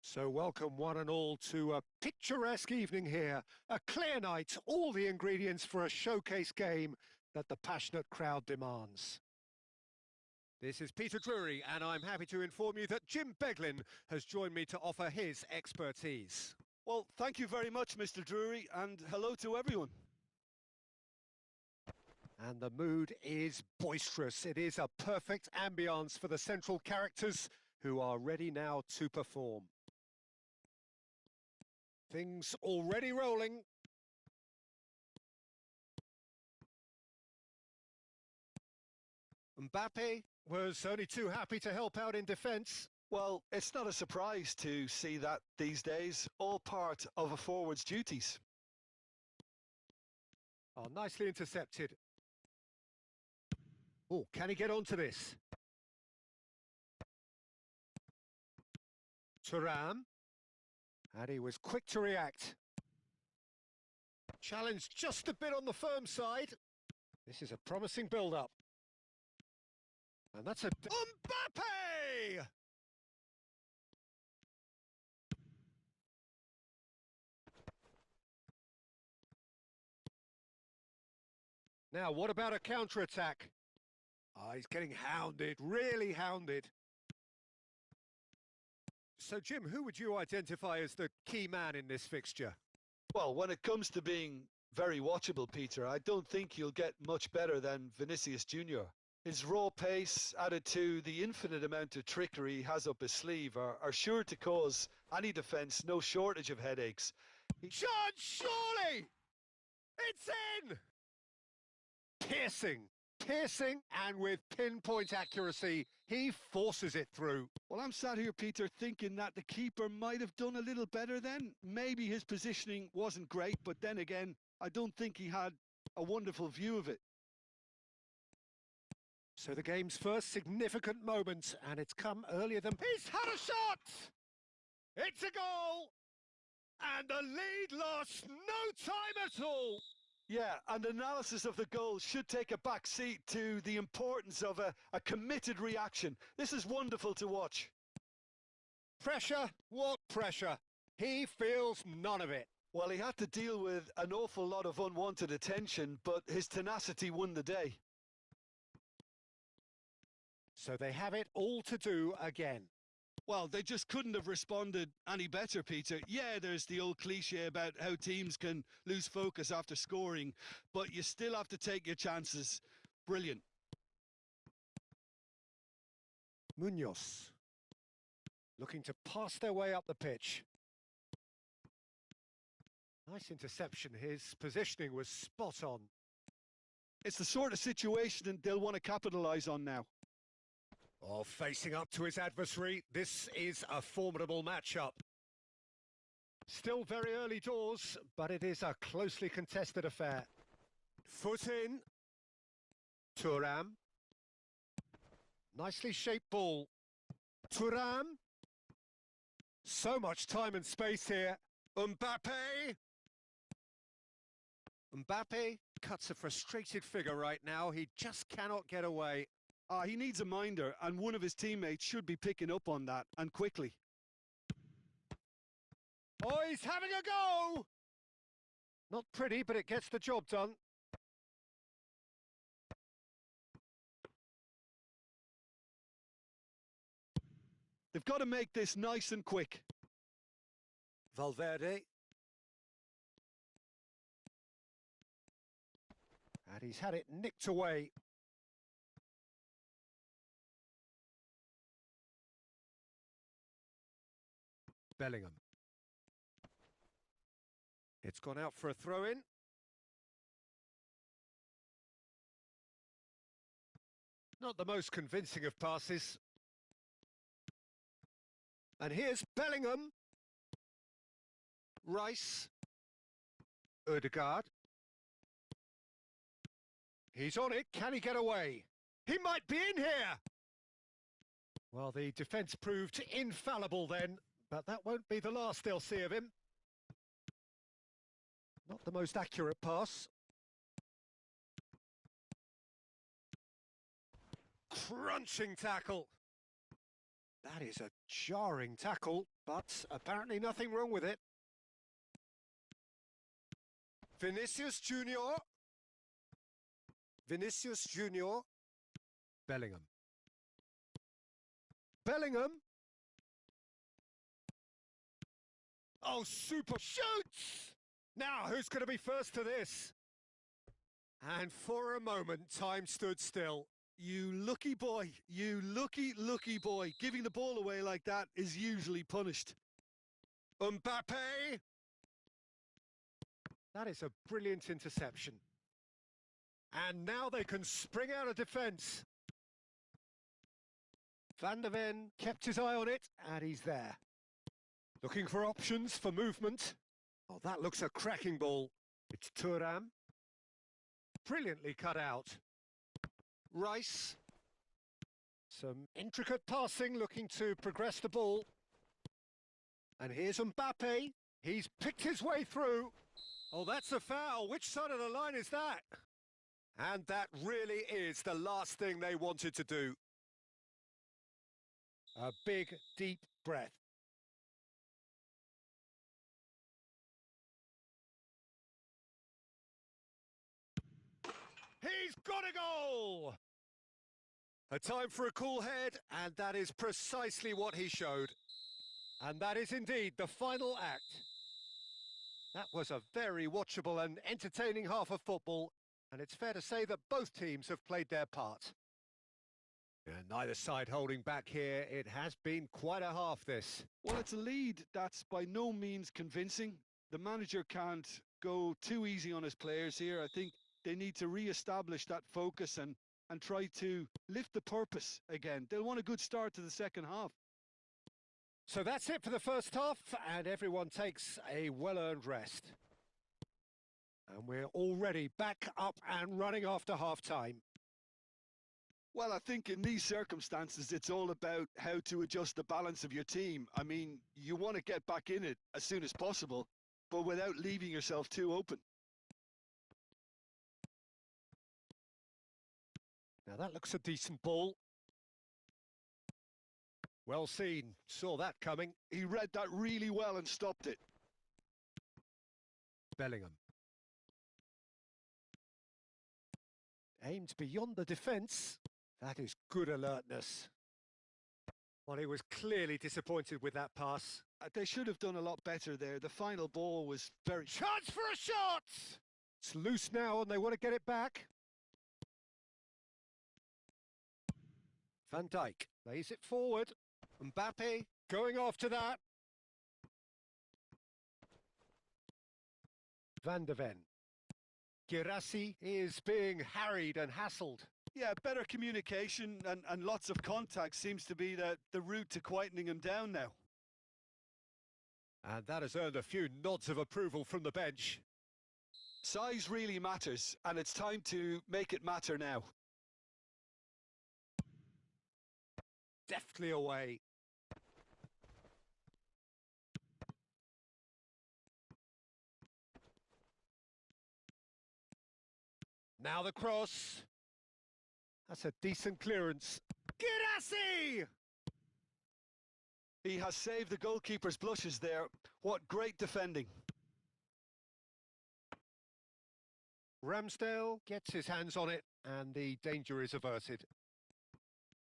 So welcome one and all to a picturesque evening here, a clear night, all the ingredients for a showcase game that the passionate crowd demands. This is Peter Drury, and I'm happy to inform you that Jim Beglin has joined me to offer his expertise. Well, thank you very much, Mr. Drury, and hello to everyone. And the mood is boisterous. It is a perfect ambience for the central characters who are ready now to perform. Things already rolling. Mbappe was only too happy to help out in defence. Well, it's not a surprise to see that these days, all part of a forward's duties. Oh, nicely intercepted. Oh, can he get onto this? Thuram. And he was quick to react. Challenge just a bit on the firm side. This is a promising build-up. And that's a... Mbappe! Now, what about a counter-attack? Oh, he's getting hounded, really hounded. So, Jim, who would you identify as the key man in this fixture? Well, when it comes to being very watchable, Peter, I don't think you'll get much better than Vinicius Jr. His raw pace, added to the infinite amount of trickery he has up his sleeve, are sure to cause any defence no shortage of headaches. Shot, surely! It's in! Piercing, and with pinpoint accuracy, he forces it through. Well, I'm sat here, Peter, thinking that the keeper might have done a little better then. Maybe his positioning wasn't great, but then again, I don't think he had a wonderful view of it. So the game's first significant moment, and it's come earlier than... He's had a shot! It's a goal! And the lead lost no time at all! Yeah, and analysis of the goal should take a back seat to the importance of a committed reaction. This is wonderful to watch. Pressure? What pressure? He feels none of it. Well, he had to deal with an awful lot of unwanted attention, but his tenacity won the day. So they have it all to do again. Well, they just couldn't have responded any better, Peter. Yeah, there's the old cliche about how teams can lose focus after scoring, but you still have to take your chances. Brilliant. Munoz looking to pass their way up the pitch. Nice interception. His positioning was spot on. It's the sort of situation they'll want to capitalise on now. Oh, facing up to his adversary, this is a formidable matchup. Still very early doors, but it is a closely contested affair. Foot in. Thuram. Nicely shaped ball. Thuram. So much time and space here. Mbappe. Mbappe cuts a frustrated figure right now. He just cannot get away. He needs a minder, and one of his teammates should be picking up on that, and quickly. Oh, he's having a go! Not pretty, but it gets the job done. They've got to make this nice and quick. Valverde. And he's had it nicked away. Bellingham. It's gone out for a throw-in. Not the most convincing of passes. And here's Bellingham. Rice. Odegaard. He's on it. Can he get away? He might be in here! Well, the defence proved infallible then, but that won't be the last they'll see of him. Not the most accurate pass. Crunching tackle. That is a jarring tackle, but apparently nothing wrong with it. Vinicius Junior. Vinicius Junior. Bellingham. Bellingham. Oh, super shoots! Now, who's going to be first to this? And for a moment, time stood still. You lucky boy, you lucky boy. Giving the ball away like that is usually punished. Mbappe! That is a brilliant interception. And now they can spring out of defence. Van der Ven kept his eye on it, and he's there. Looking for options for movement. Oh, that looks a cracking ball. It's Thuram. Brilliantly cut out. Rice. Some intricate passing, looking to progress the ball. And here's Mbappe. He's picked his way through. Oh, that's a foul. Which side of the line is that? And that really is the last thing they wanted to do. A big, deep breath. He's got a goal! A time for a cool head, and that is precisely what he showed. And that is indeed the final act. That was a very watchable and entertaining half of football, and it's fair to say that both teams have played their part. And neither side holding back here. It has been quite a half, this. Well, it's a lead that's by no means convincing. The manager can't go too easy on his players here. I think they need to re-establish that focus and try to lift the purpose again. They'll want a good start to the second half. So that's it for the first half, and everyone takes a well-earned rest. And we're already back up and running after half-time. Well, I think in these circumstances, it's all about how to adjust the balance of your team. I mean, you want to get back in it as soon as possible, but without leaving yourself too open. Now that looks a decent ball. Well seen, saw that coming. He read that really well and stopped it. Bellingham. Aimed beyond the defence. That is good alertness. Well, he was clearly disappointed with that pass. They should have done a lot better there. The final ball was very... Chance for a shot! It's loose now and they want to get it back. Van Dijk lays it forward. Mbappe going after that. Van der Ven. Girassi is being harried and hassled. Yeah, better communication and lots of contact seems to be the route to quietening him down now. And that has earned a few nods of approval from the bench. Size really matters, and it's time to make it matter now. Deftly away. Now the cross. That's a decent clearance. Girassi! He has saved the goalkeeper's blushes there. What great defending. Ramsdale gets his hands on it and the danger is averted.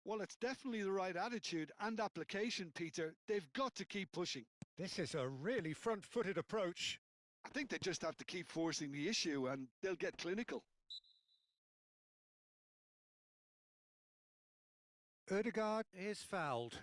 Well, it's definitely the right attitude and application, Peter. They've got to keep pushing. This is a really front-footed approach. I think they just have to keep forcing the issue and they'll get clinical. Ødegaard is fouled.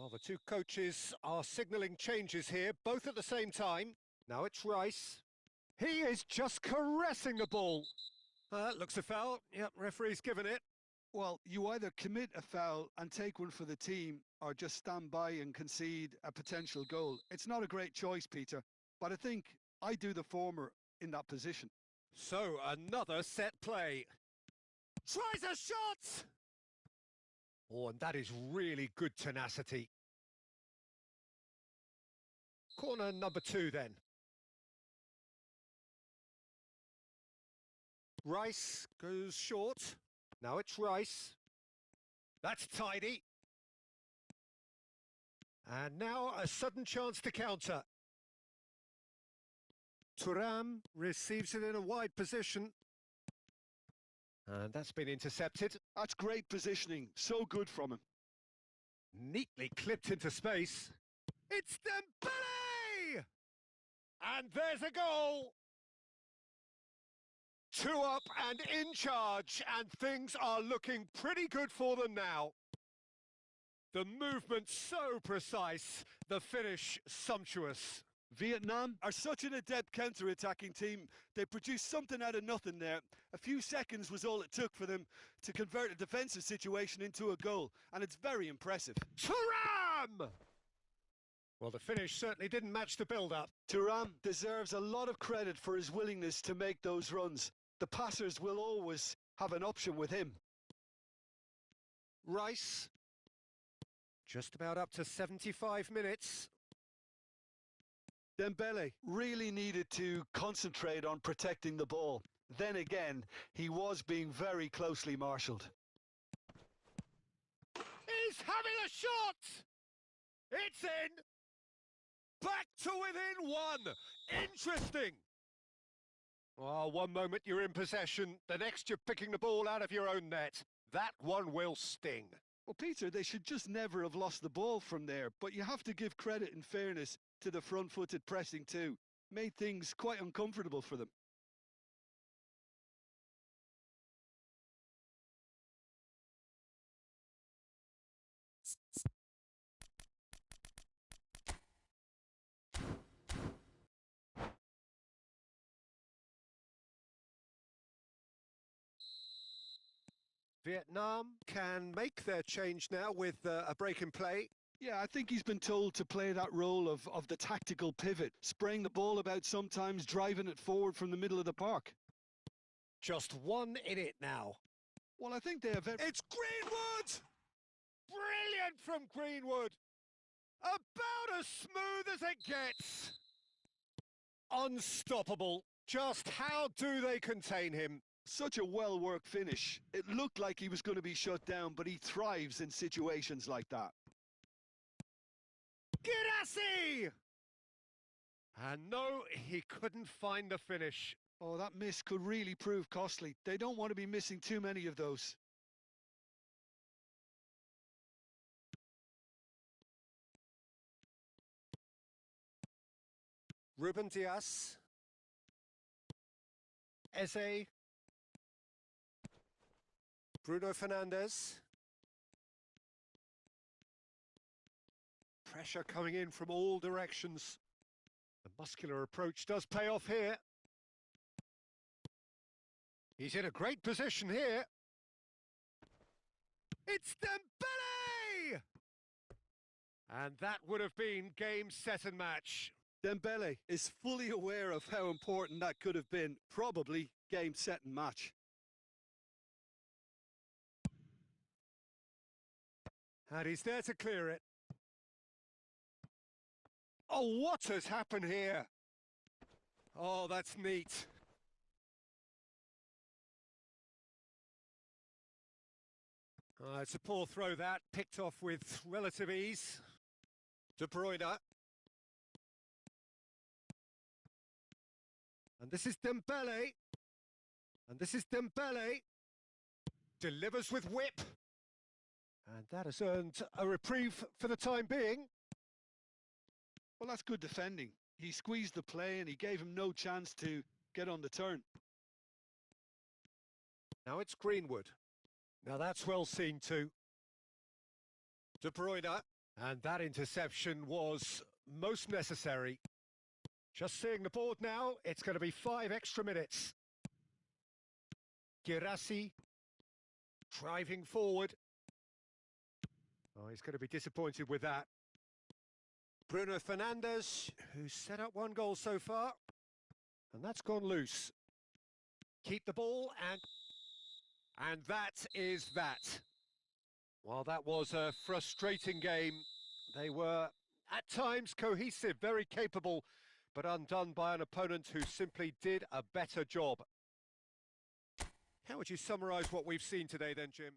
Well, the two coaches are signalling changes here, both at the same time. Now it's Rice. He is just caressing the ball. Looks a foul. Yep, referee's given it. Well, you either commit a foul and take one for the team, or just stand by and concede a potential goal. It's not a great choice, Peter, but I think I do the former in that position. So, another set play. Tries a shot! Oh, and that is really good tenacity. Corner number 2 then. Rice goes short. Now it's Rice. That's tidy. And now a sudden chance to counter. Thuram receives it in a wide position. And that's been intercepted. That's great positioning. So good from him. Neatly clipped into space. It's Dembele! And there's a goal! 2 up and in charge, and things are looking pretty good for them now. The movement so precise, the finish sumptuous. Vietnam are such an adept counter-attacking team. They produced something out of nothing there. A few seconds was all it took for them to convert a defensive situation into a goal, and it's very impressive. Thuram! Well, the finish certainly didn't match the build-up. Thuram deserves a lot of credit for his willingness to make those runs. The passers will always have an option with him. Rice, just about up to 75 minutes. Dembele really needed to concentrate on protecting the ball. Then again, he was being very closely marshalled. He's having a shot! It's in! Back to within 1! Interesting! Oh, one moment you're in possession, the next you're picking the ball out of your own net. That one will sting. Well, Peter, they should just never have lost the ball from there, but you have to give credit and fairness to the front-footed pressing too. Made things quite uncomfortable for them. Vietnam can make their change now with a break in play. Yeah, I think he's been told to play that role of the tactical pivot, spraying the ball about sometimes, driving it forward from the middle of the park. Just 1 in it now. Well, I think they have... It's Greenwood! Brilliant from Greenwood! About as smooth as it gets! Unstoppable. Just how do they contain him? Such a well-worked finish. It looked like he was going to be shut down, but he thrives in situations like that. Girassi! And no, he couldn't find the finish. Oh, that miss could really prove costly. They don't want to be missing too many of those. Ruben Dias. Eze. Bruno Fernandes. Pressure coming in from all directions. The muscular approach does pay off here. He's in a great position here. It's Dembele! And that would have been game, set and match. Dembele is fully aware of how important that could have been. Probably game, set and match. And he's there to clear it. Oh, what has happened here? Oh, that's neat. It's a poor throw that, picked off with relative ease. De Bruyne. And this is Dembele. And this is Dembele. Delivers with whip. And that has earned a reprieve for the time being. Well, that's good defending. He squeezed the play and he gave him no chance to get on the turn. Now it's Greenwood. Now that's well seen too. De Bruyne. And that interception was most necessary. Just seeing the board now, it's going to be 5 extra minutes. Girassi driving forward. Oh, he's going to be disappointed with that. Bruno Fernandes, who's set up 1 goal so far. And that's gone loose. Keep the ball and that is that. While that was a frustrating game, they were at times cohesive, very capable, but undone by an opponent who simply did a better job. How would you summarise what we've seen today then, Jim?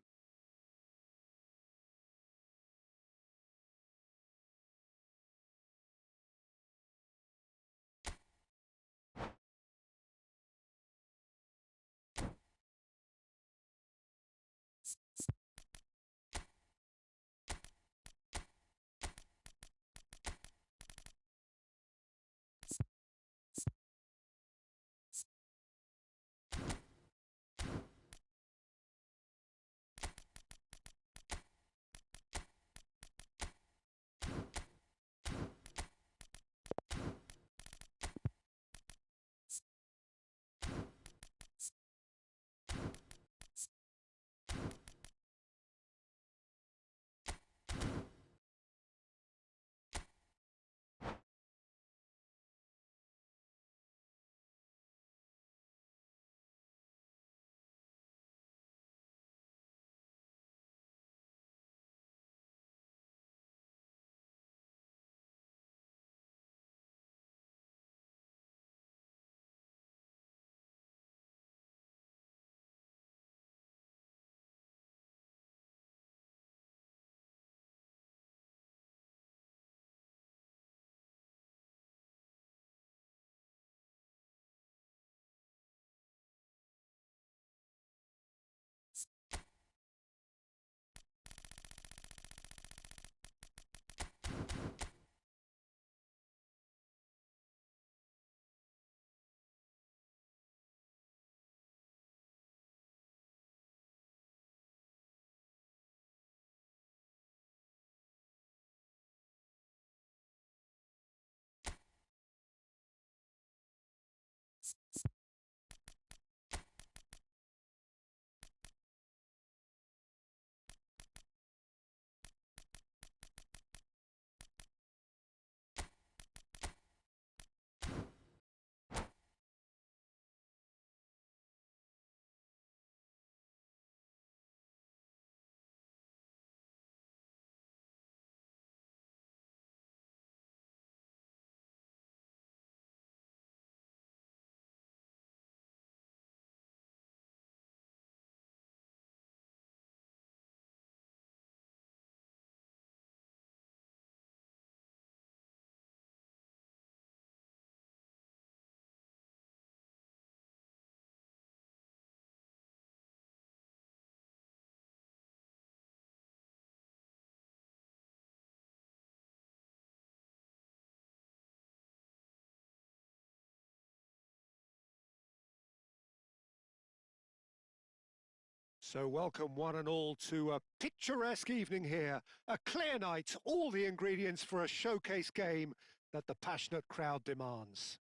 So welcome one and all to a picturesque evening here. A clear night, all the ingredients for a showcase game that the passionate crowd demands.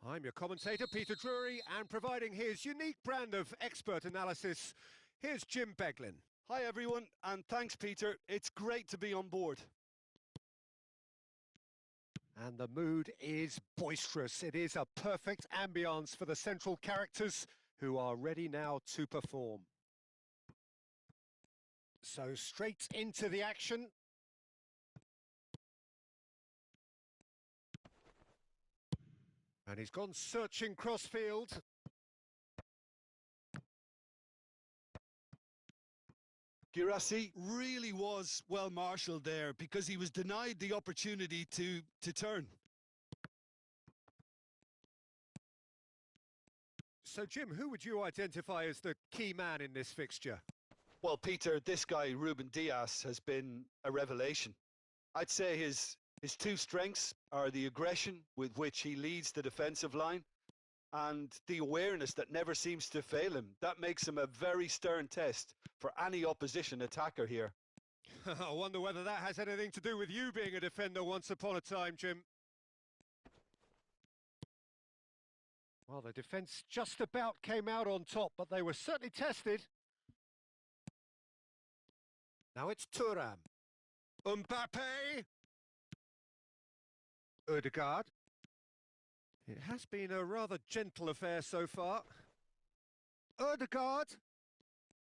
I'm your commentator, Peter Drury, and providing his unique brand of expert analysis, here's Jim Beglin. Hi everyone, and thanks Peter. It's great to be on board. And the mood is boisterous. It is a perfect ambience for the central characters who are ready now to perform. So straight into the action. And he's gone searching crossfield. Girassi really was well marshalled there because he was denied the opportunity to turn. So, Jim, who would you identify as the key man in this fixture? Well, Peter, this guy, Ruben Dias, has been a revelation. I'd say his 2 strengths are the aggression with which he leads the defensive line and the awareness that never seems to fail him. That makes him a very stern test for any opposition attacker here. I wonder whether that has anything to do with you being a defender once upon a time, Jim. Well, the defence just about came out on top, but they were certainly tested. Now it's Thuram. Mbappe. Odegaard. It has been a rather gentle affair so far. Odegaard.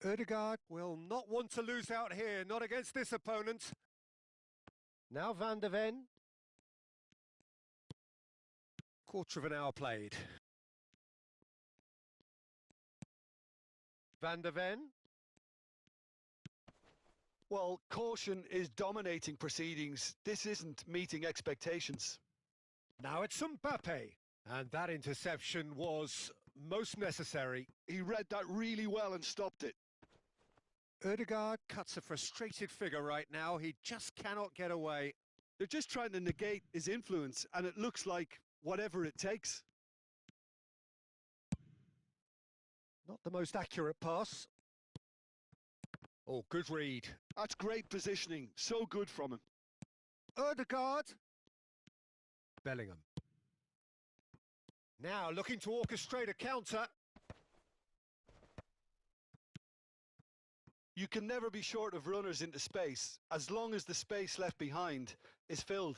Odegaard will not want to lose out here, not against this opponent. Now Van de Ven. Quarter of an hour played. Van de Ven. Well, caution is dominating proceedings. This isn't meeting expectations. Now it's Mbappe. And that interception was most necessary. He read that really well and stopped it. Odegaard cuts a frustrated figure right now. He just cannot get away. They're just trying to negate his influence, and it looks like whatever it takes. Not the most accurate pass. Oh, good read. That's great positioning. So good from him. Odegaard. Bellingham. Now looking to orchestrate a counter. You can never be short of runners into space, as long as the space left behind is filled.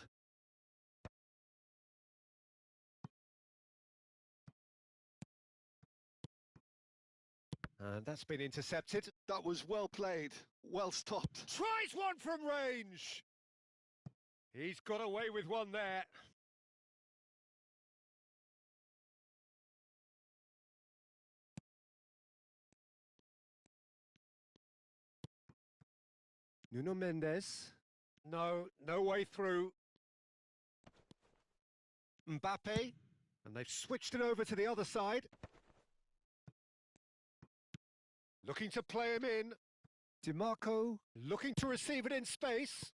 And that's been intercepted. That was well played, well stopped. Tries one from range. He's got away with one there. Nuno Mendes. No way through. Mbappe. And they've switched it over to the other side. Looking to play him in. DiMarco looking to receive it in space.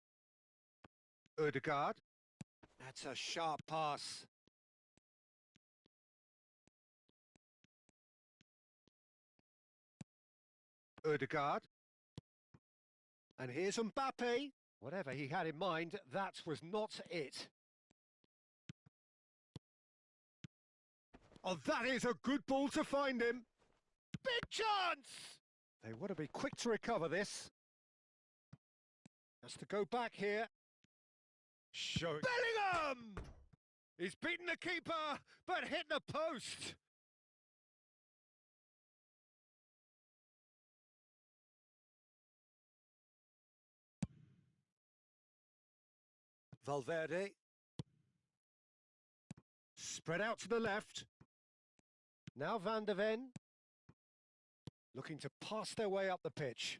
Odegaard. That's a sharp pass. Odegaard. And here's Mbappe. Whatever he had in mind, that was not it. Oh, that is a good ball to find him. Big chance! They want to be quick to recover this. Has to go back here. Showing Bellingham! He's beaten the keeper, but hit the post. Valverde. Spread out to the left. Now Van de Ven. Looking to pass their way up the pitch.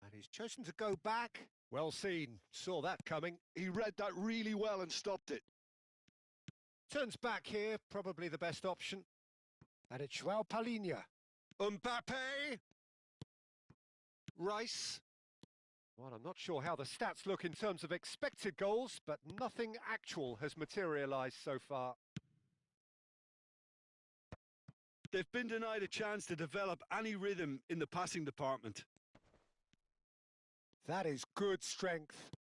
And he's chosen to go back. Well seen. Saw that coming. He read that really well and stopped it. Turns back here, probably the best option. And it's João Palhinha. Mbappe. Rice. Well, I'm not sure how the stats look in terms of expected goals, but nothing actual has materialised so far. They've been denied a chance to develop any rhythm in the passing department. That is good strength.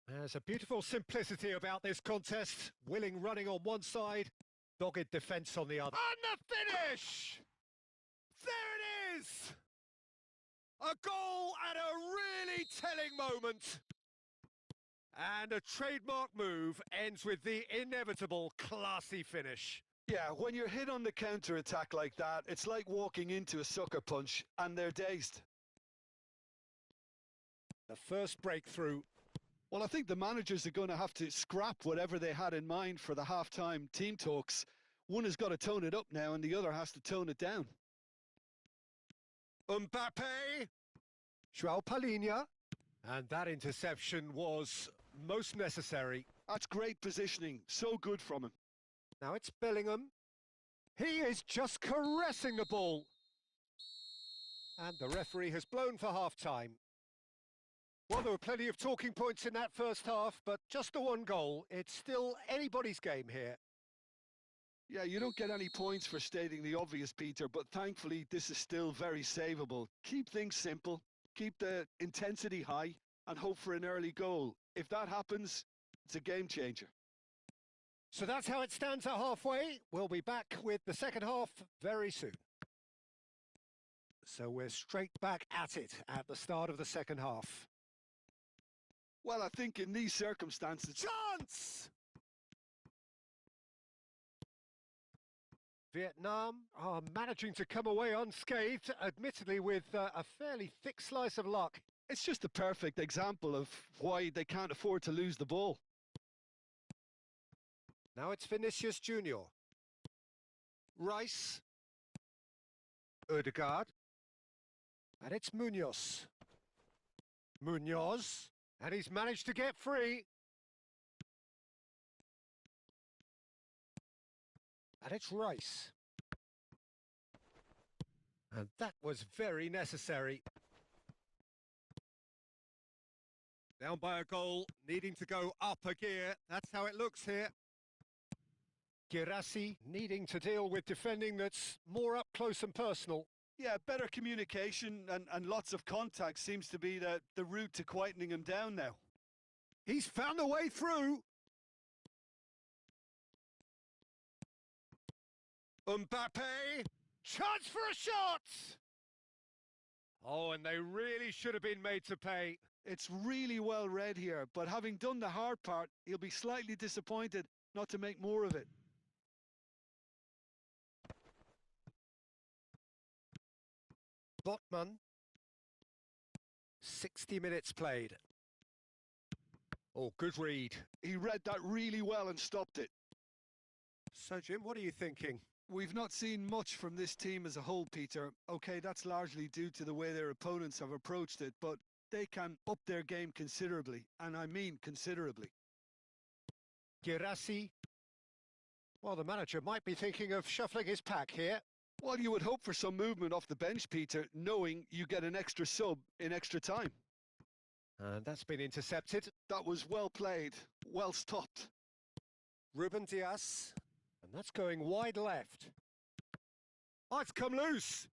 There's a beautiful simplicity about this contest. Willing running on one side, dogged defence on the other. And the finish! There it is! A goal at a really telling moment. And a trademark move ends with the inevitable classy finish. Yeah, when you're hit on the counter-attack like that, it's like walking into a sucker punch and they're dazed. The first breakthrough. Well, I think the managers are going to have to scrap whatever they had in mind for the half-time team talks. One has got to tone it up now and the other has to tone it down. Mbappe. João Palhinha. And that interception was most necessary. That's great positioning. So good from him. Now it's Bellingham. He is just caressing the ball. And the referee has blown for half-time. Well, there were plenty of talking points in that first half, but just the one goal. It's still anybody's game here. Yeah, you don't get any points for stating the obvious, Peter, but thankfully this is still very savable. Keep things simple. keep the intensity high, and hope for an early goal. If that happens, it's a game changer. So that's how it stands at halfway. We'll be back with the second half very soon. So we're straight back at it at the start of the second half. Well, I think in these circumstances... Chance! Vietnam are managing to come away unscathed, admittedly with a fairly thick slice of luck. It's just a perfect example of why they can't afford to lose the ball. Now it's Vinicius Junior. Rice. Odegaard. And it's Munoz. Munoz. And he's managed to get free. And it's Rice. And that was very necessary. Down by a goal, needing to go up a gear. That's how it looks here. Girassi needing to deal with defending that's more up close and personal. Yeah, better communication and lots of contact seems to be the route to quietening him down now. He's found a way through. Mbappe, chance for a shot! Oh, and they really should have been made to pay. It's really well read here, but having done the hard part, he'll be slightly disappointed not to make more of it. Botman, 60 minutes played. Oh, good read. He read that really well and stopped it. So, Jim, what are you thinking? We've not seen much from this team as a whole, Peter. OK, that's largely due to the way their opponents have approached it, but they can up their game considerably, and I mean considerably. Girassi. Well, the manager might be thinking of shuffling his pack here. Well, you would hope for some movement off the bench, Peter, knowing you get an extra sub in extra time. And that's been intercepted. That was well played, well stopped. Ruben Dias. And that's going wide left. Oh, it's come loose.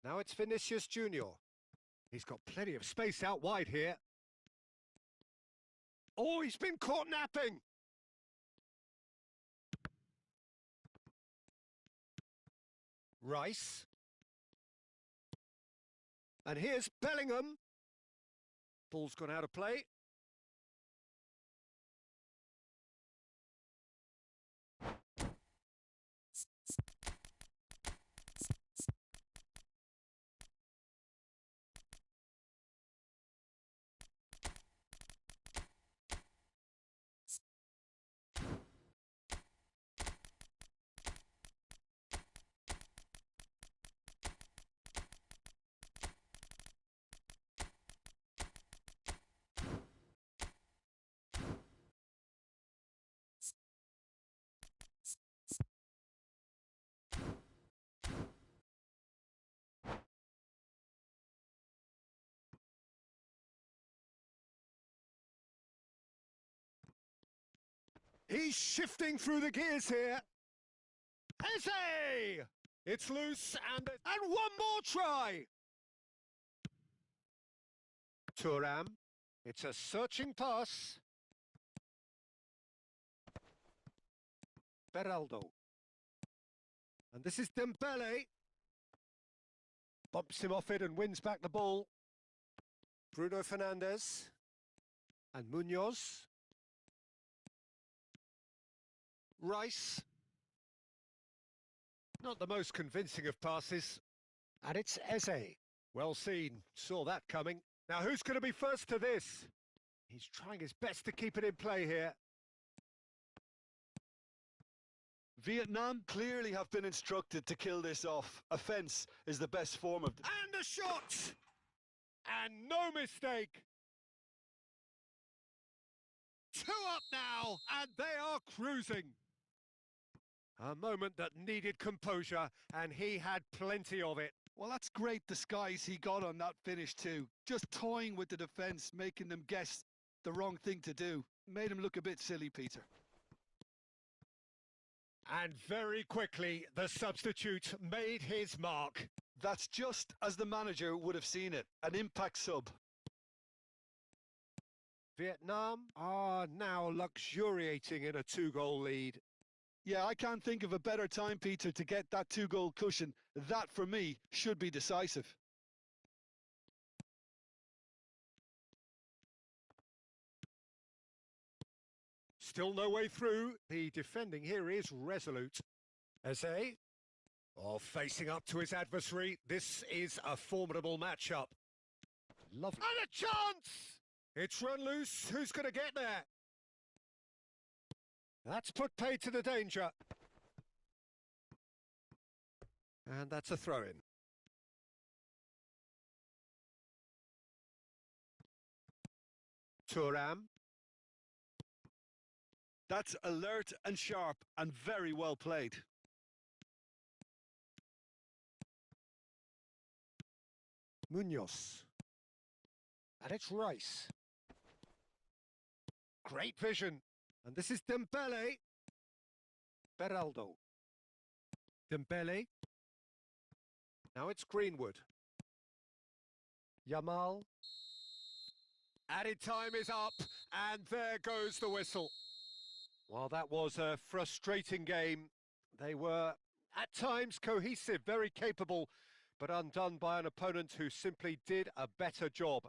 Now it's Vinicius Junior. He's got plenty of space out wide here. Oh, he's been caught napping. Rice. And here's Bellingham. Ball's gone out of play. He's shifting through the gears here. Eze! It's loose and one more try. Thuram. It's a searching pass. Beraldo. And this is Dembele. Bumps him off it and wins back the ball. Bruno Fernandes. And Munoz. Rice. Not the most convincing of passes. And it's Eze. Well seen. Saw that coming. Now who's going to be first to this? He's trying his best to keep it in play here. Vietnam clearly have been instructed to kill this off. Offence is the best form of... And a shot! And no mistake! 2 up now, and they are cruising. A moment that needed composure, and he had plenty of it. Well, that's great disguise he got on that finish too. Just toying with the defence, making them guess the wrong thing to do. Made him look a bit silly, Peter. And very quickly, the substitute made his mark. That's just as the manager would have seen it, an impact sub. Vietnam are now luxuriating in a 2-goal lead. Yeah, I can't think of a better time, Peter, to get that 2-goal cushion. That, for me, should be decisive. Still no way through. The defending here is resolute. Eze, facing up to his adversary. This is a formidable matchup. Lovely. And a chance! It's run loose. Who's going to get there? That's put paid to the danger. And that's a throw-in. Thuram. That's alert and sharp and very well played. Munoz. And it's Rice. Great vision. And this is Dembele. Beraldo. Dembele. Now it's Greenwood. Yamal. Added time is up, and there goes the whistle. Well, that was a frustrating game. They were, at times, cohesive, very capable, but undone by an opponent who simply did a better job.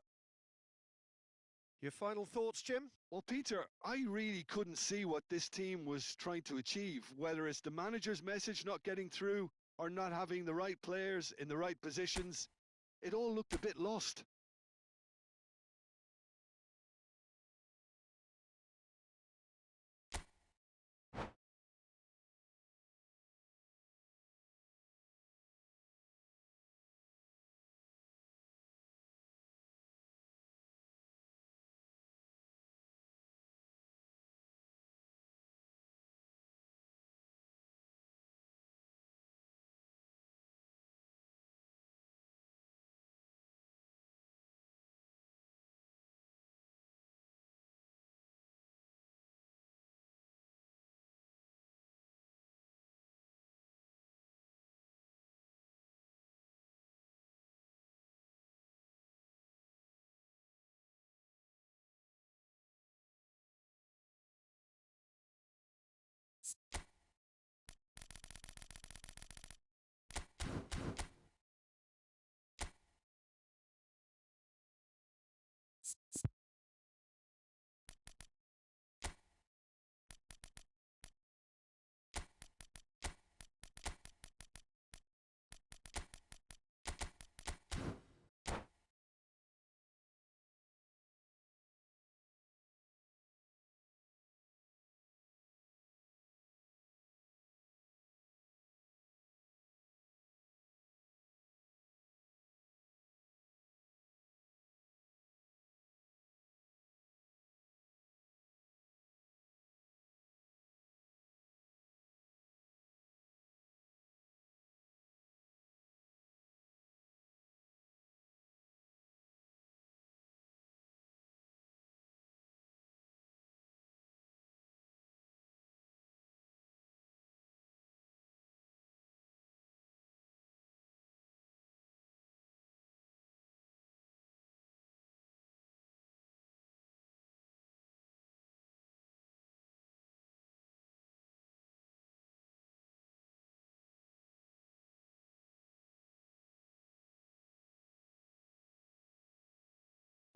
Your final thoughts, Jim? Well, Peter, I really couldn't see what this team was trying to achieve, whether it's the manager's message not getting through or not having the right players in the right positions. It all looked a bit lost.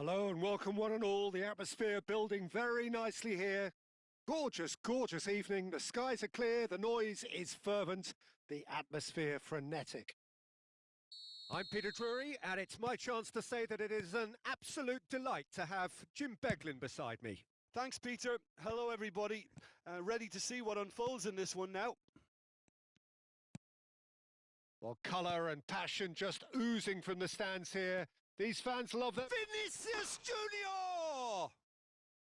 Hello and welcome one and all. The atmosphere building very nicely here. Gorgeous, gorgeous evening. The skies are clear, the noise is fervent, the atmosphere frenetic. I'm Peter Drury, and it's my chance to say that it is an absolute delight to have Jim Beglin beside me. Thanks, Peter. Hello, everybody. Ready to see what unfolds in this one now. Well, colour and passion just oozing from the stands here. These fans love the Vinicius Junior!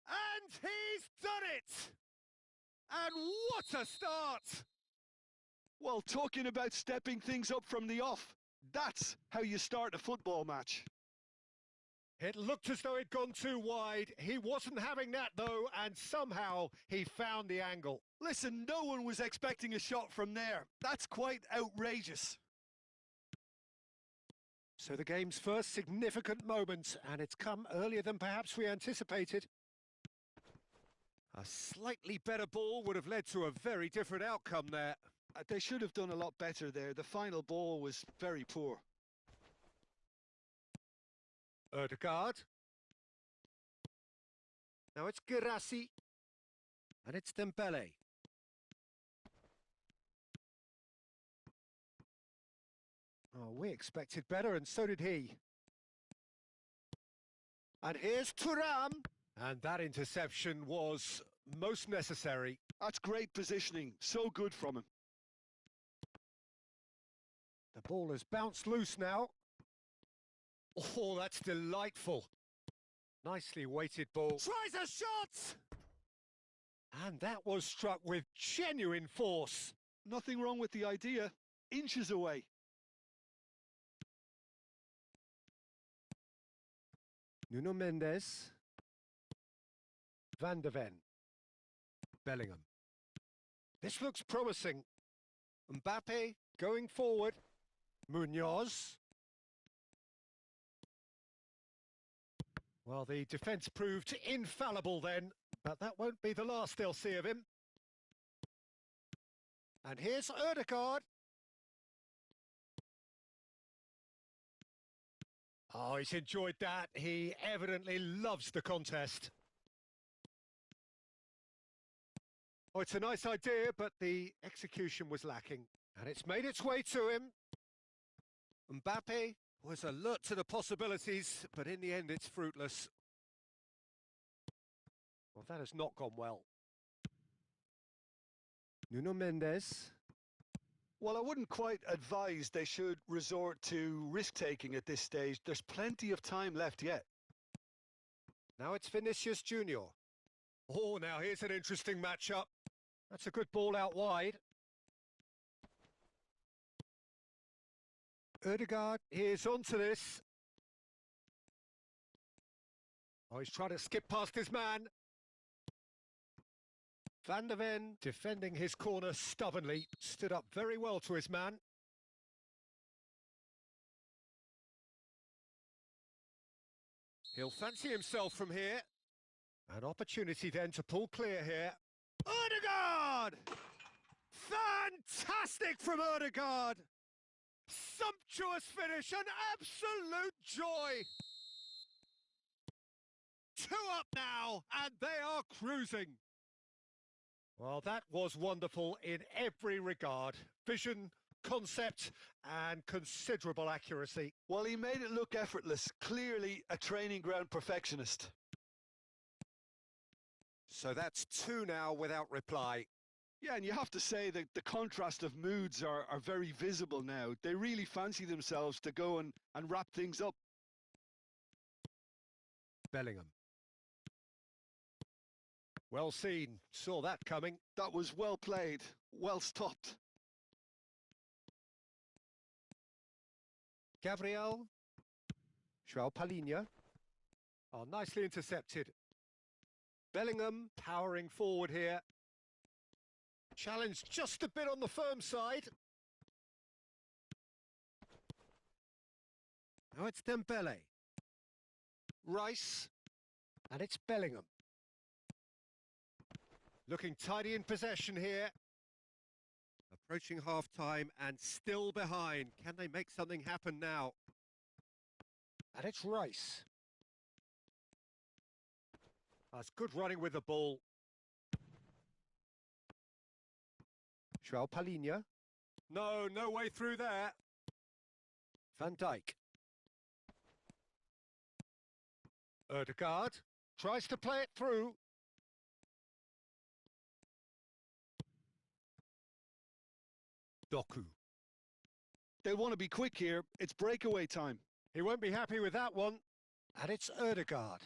And he's done it! And what a start! Well, talking about stepping things up from the off, that's how you start a football match. It looked as though it'd gone too wide. He wasn't having that, though, and somehow he found the angle. Listen, no one was expecting a shot from there. That's quite outrageous. So the game's first significant moment, and it's come earlier than perhaps we anticipated. A slightly better ball would have led to a very different outcome there. They should have done a lot better there. The final ball was very poor. Ødegaard. Now it's Girassi. And it's Dembele. Oh, we expected better, and so did he. And here's Thuram. And that interception was most necessary. That's great positioning. So good from him. The ball has bounced loose now. Oh, that's delightful. Nicely weighted ball. Tries a shot! And that was struck with genuine force. Nothing wrong with the idea. Inches away. Nuno Mendes. Van de Ven. Bellingham. This looks promising. Mbappe going forward. Munoz. Well, the defence proved infallible then, but that won't be the last they'll see of him. And here's Ødegaard. Oh, he's enjoyed that. He evidently loves the contest. Oh, it's a nice idea, but the execution was lacking. And it's made its way to him. Mbappe was alert to the possibilities, but in the end it's fruitless. Well, that has not gone well. Nuno Mendes. Well, I wouldn't quite advise they should resort to risk-taking at this stage. There's plenty of time left yet. Now it's Vinicius Junior. Oh, now here's an interesting matchup. That's a good ball out wide. Ødegaard is onto this. Oh, he's trying to skip past his man. Van de Ven defending his corner stubbornly, stood up very well to his man. He'll fancy himself from here. An opportunity then to pull clear here. Ødegaard! Fantastic from Ødegaard! Sumptuous finish, an absolute joy! 2 up now, and they are cruising. Well, that was wonderful in every regard. Vision, concept, and considerable accuracy. Well, he made it look effortless. Clearly a training ground perfectionist. So that's 2 now without reply. Yeah, and you have to say that the contrast of moods are very visible now. They really fancy themselves to go and wrap things up. Bellingham. Well seen, saw that coming. That was well played, well stopped. Gabriel. João Palhinha. Oh, nicely intercepted. Bellingham powering forward here. Challenge just a bit on the firm side. Now it's Dembele. Rice. And it's Bellingham. Looking tidy in possession here. Approaching half-time and still behind. Can they make something happen now? And it's Rice. That's good running with the ball. João Palhinha. No way through there. Van Dijk. Ødegaard tries to play it through. Doku. They want to be quick here. It's breakaway time. He won't be happy with that one. And it's Ødegaard.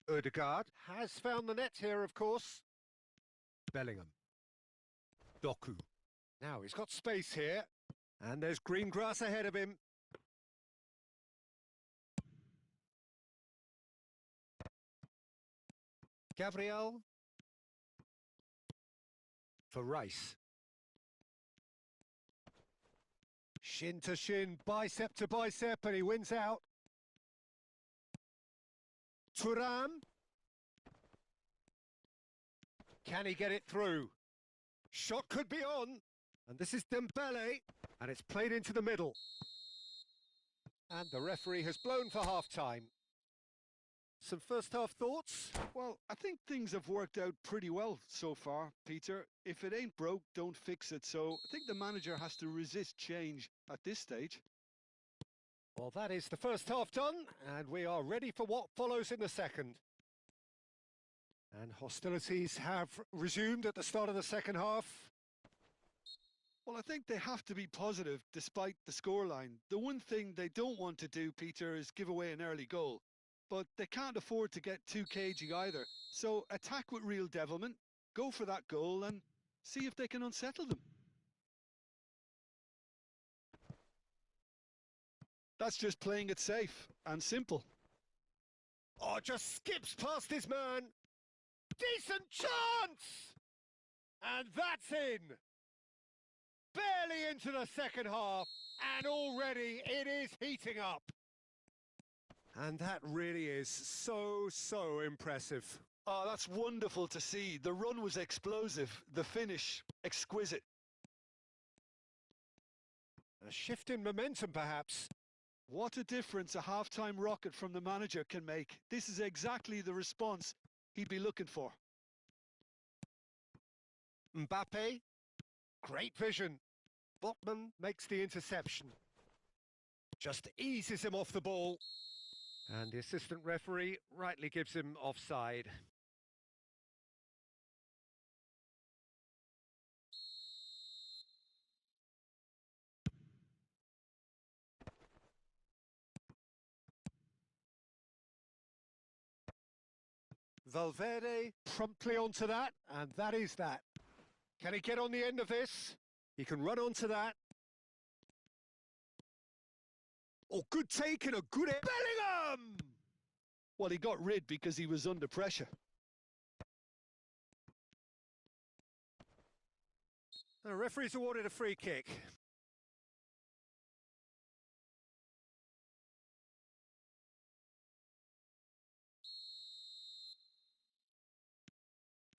Ødegaard has found the net here, of course. Bellingham. Doku. Now he's got space here. And there's green grass ahead of him. Gabriel. For Rice. Shin to shin, bicep to bicep, and he wins out. Thuram. Can he get it through? Shot could be on. And this is Dembele. And it's played into the middle. And the referee has blown for half-time. Some first-half thoughts? Well, I think things have worked out pretty well so far, Peter. If it ain't broke, don't fix it. So I think the manager has to resist change at this stage. Well, that is the first half done, and we are ready for what follows in the second. And hostilities have resumed at the start of the second half. Well, I think they have to be positive despite the scoreline. The one thing they don't want to do, Peter, is give away an early goal. But they can't afford to get too cagey either. So attack with real devilment, go for that goal and see if they can unsettle them. That's just playing it safe and simple. Oh, just skips past his man. Decent chance! And that's in. Barely into the second half, and already it is heating up. And that really is so impressive. Oh, that's wonderful to see. The run was explosive, the finish exquisite. A shift in momentum, perhaps. What a difference a half-time rocket from the manager can make. This is exactly the response he'd be looking for. Mbappe, great vision. Botman makes the interception. Just eases him off the ball. And the assistant referee rightly gives him offside. Valverde promptly onto that, and that is that. Can he get on the end of this? He can run onto that. Oh, good take and a good... Bellingham! Well, he got rid because he was under pressure. The referee's awarded a free kick.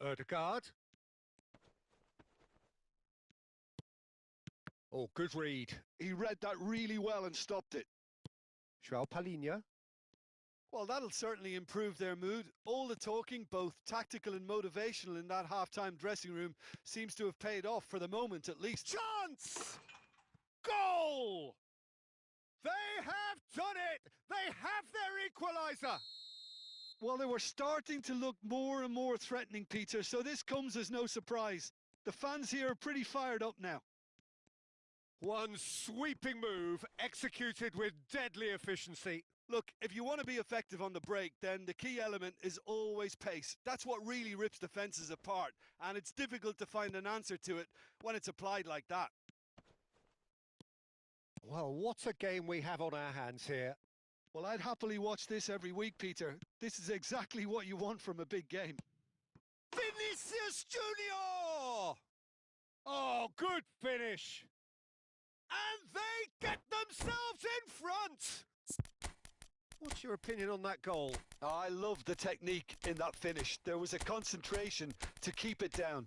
Odegaard. Oh, good read. He read that really well and stopped it. João Palhinha. Well, that'll certainly improve their mood. All the talking, both tactical and motivational in that half-time dressing room, seems to have paid off for the moment at least. Chance! Goal! They have done it! They have their equaliser! Well, they were starting to look more and more threatening, Peter, so this comes as no surprise. The fans here are pretty fired up now. One sweeping move, executed with deadly efficiency. Look, if you want to be effective on the break, then the key element is always pace. That's what really rips defences apart, and it's difficult to find an answer to it when it's applied like that. Well, what a game we have on our hands here. Well, I'd happily watch this every week, Peter. This is exactly what you want from a big game. Vinicius Junior! Oh, good finish. And they get themselves in front. What's your opinion on that goal? Oh, I love the technique in that finish. There was a concentration to keep it down.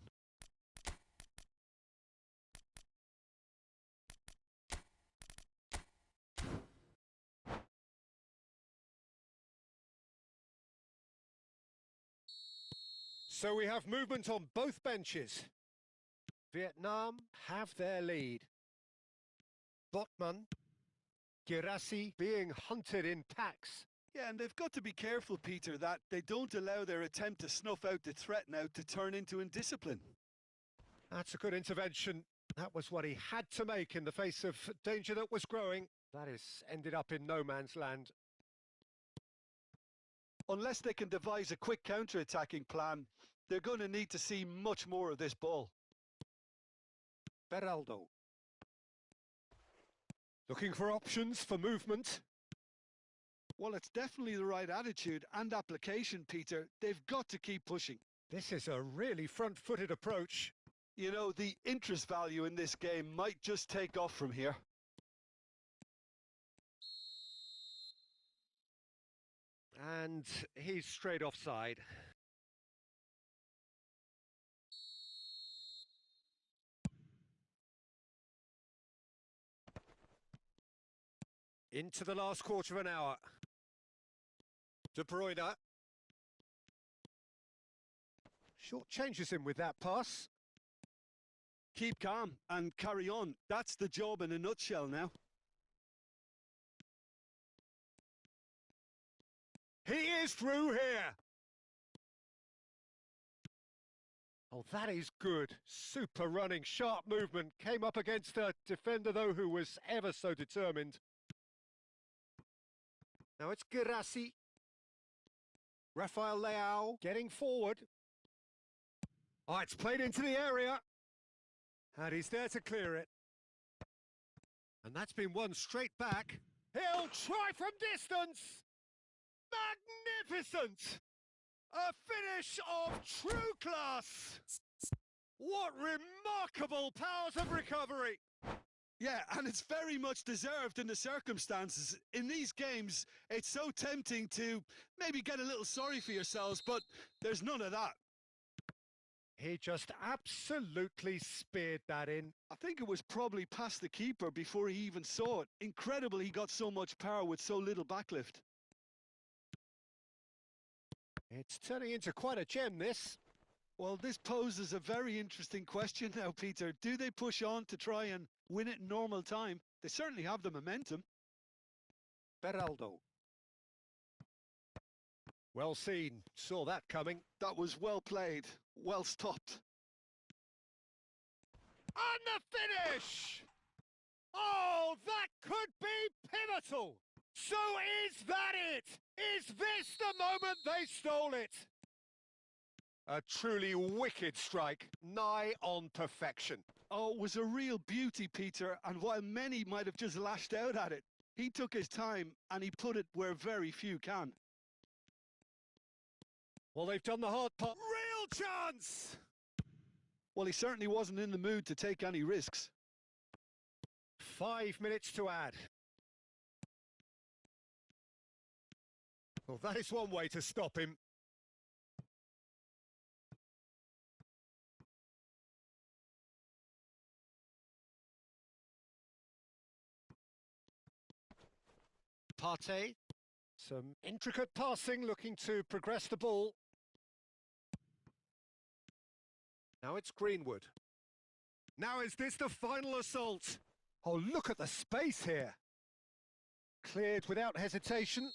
So we have movement on both benches. Vietnam have their lead. Botman, Girassi being hunted in packs. Yeah, and they've got to be careful, Peter, that they don't allow their attempt to snuff out the threat now to turn into indiscipline. That's a good intervention. That was what he had to make in the face of danger that was growing. That has ended up in no man's land. Unless they can devise a quick counter-attacking plan, they're going to need to see much more of this ball. Beraldo. Looking for options for movement. Well, it's definitely the right attitude and application, Peter. They've got to keep pushing. This is a really front-footed approach. You know, the interest value in this game might just take off from here. And he's straight offside. Into the last quarter of an hour. De Bruyne. Short changes him with that pass. Keep calm and carry on. That's the job in a nutshell now. He is through here. Oh, that is good. Super running, sharp movement. Came up against a defender, though, who was ever so determined. Now it's Girassi. Rafael Leao getting forward. Oh, it's played into the area. And he's there to clear it. And that's been won straight back. He'll try from distance. Magnificent! A finish of true class! What remarkable powers of recovery! Yeah, and it's very much deserved in the circumstances. In these games, it's so tempting to maybe get a little sorry for yourselves, but there's none of that. He just absolutely speared that in. I think it was probably past the keeper before he even saw it. Incredible he got so much power with so little backlift. It's turning into quite a gem, this. Well, this poses a very interesting question now, Peter. Do they push on to try and win it in normal time? They certainly have the momentum. Beraldo. Well seen. Saw that coming. That was well played. Well stopped. And the finish! Oh, that could be pivotal! So is that it? Is this the moment they stole it? A truly wicked strike, nigh on perfection. Oh, it was a real beauty, Peter, and while many might have just lashed out at it, he took his time and he put it where very few can. Well, they've done the hard part. Real chance! Well, he certainly wasn't in the mood to take any risks. 5 minutes to add. Well, that is one way to stop him. Partey. Some intricate passing, looking to progress the ball. Now it's Greenwood. Now is this the final assault? Oh, look at the space here. Cleared without hesitation.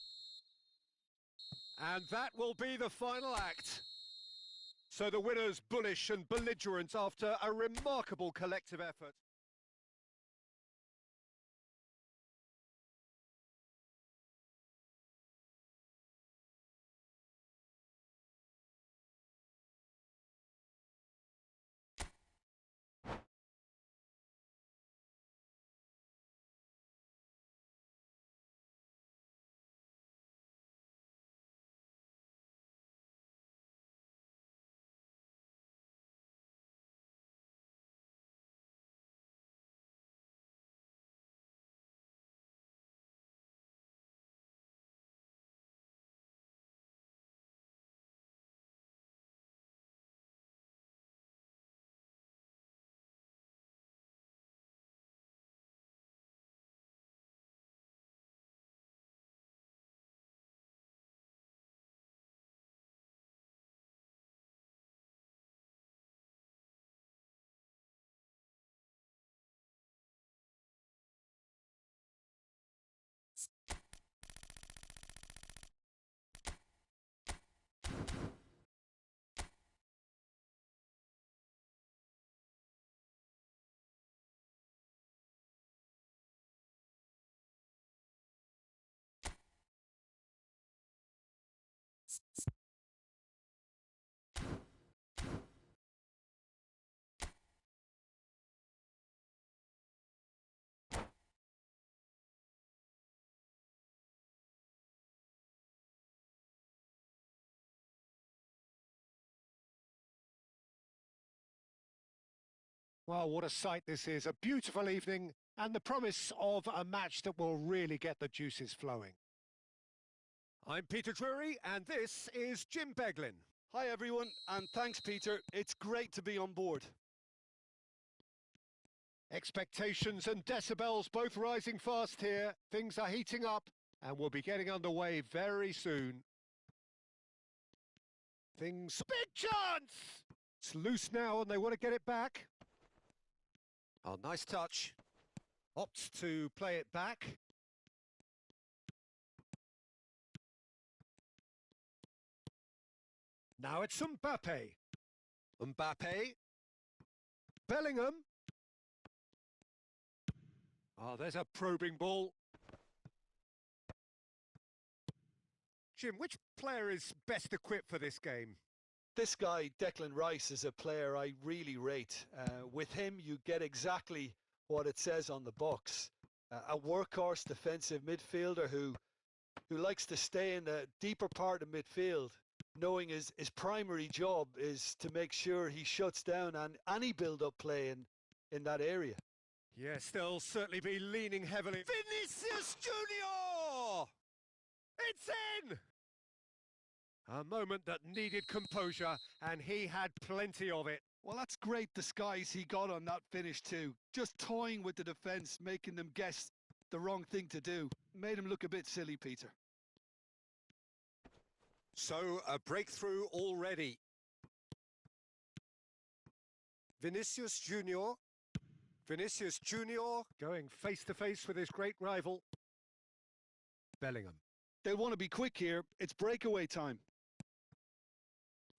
And that will be the final act. So the winners bullish and belligerent after a remarkable collective effort. Well, what a sight this is. A beautiful evening and the promise of a match that will really get the juices flowing. I'm Peter Drury, and this is Jim Beglin. Hi everyone, and thanks Peter. It's great to be on board. Expectations and decibels both rising fast here. Things are heating up, and we'll be getting underway very soon. Things... Big chance! It's loose now, and they want to get it back. Oh, nice touch. Opts to play it back. Now it's Mbappe. Mbappe. Bellingham. Oh, there's a probing ball. Jim, which player is best equipped for this game? This guy, Declan Rice, is a player I really rate. With him, you get exactly what it says on the box. A workhorse defensive midfielder who likes to stay in the deeper part of midfield, knowing his primary job is to make sure he shuts down any build-up play in that area. Yes, they'll certainly be leaning heavily. Vinicius Junior! It's in! A moment that needed composure, and he had plenty of it. Well, that's great disguise he got on that finish too. Just toying with the defence, making them guess the wrong thing to do. Made him look a bit silly, Peter. So, a breakthrough already. Vinicius Junior. Vinicius Junior going face-to-face with his great rival. Bellingham. They'll want to be quick here. It's breakaway time.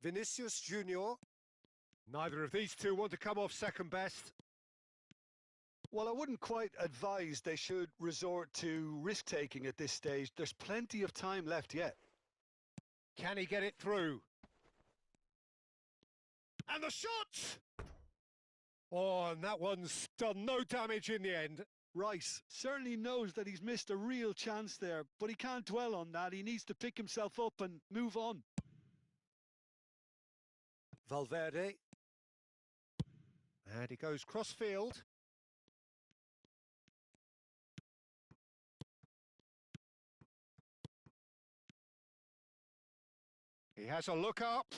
Vinicius Junior. Neither of these two want to come off second best. Well, I wouldn't quite advise they should resort to risk-taking at this stage. There's plenty of time left yet. Can he get it through? And the shot! Oh, and that one's done no damage in the end. Rice certainly knows that he's missed a real chance there, but he can't dwell on that. He needs to pick himself up and move on. Valverde. And he goes cross-field. He has a look up.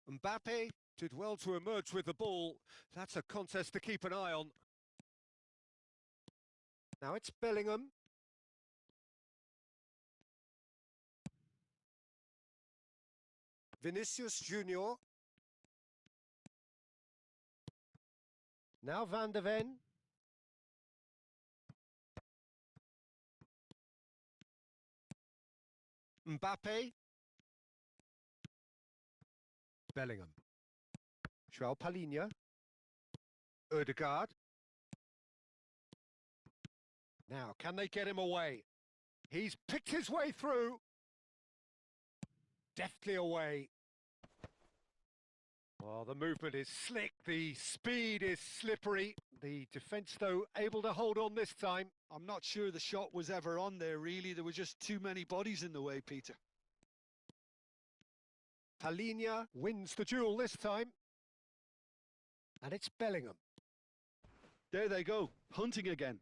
Mbappe did well to emerge with the ball. That's a contest to keep an eye on. Now it's Bellingham. Vinicius Junior. Now Van de Ven. Mbappe. Bellingham. João Palhinha. Ødegaard. Now, can they get him away? He's picked his way through. Deftly away. Well, the movement is slick, the speed is slippery. The defence, though, able to hold on this time. I'm not sure the shot was ever on there, really. There were just too many bodies in the way, Peter. Palhinha wins the duel this time. And it's Bellingham. There they go, hunting again.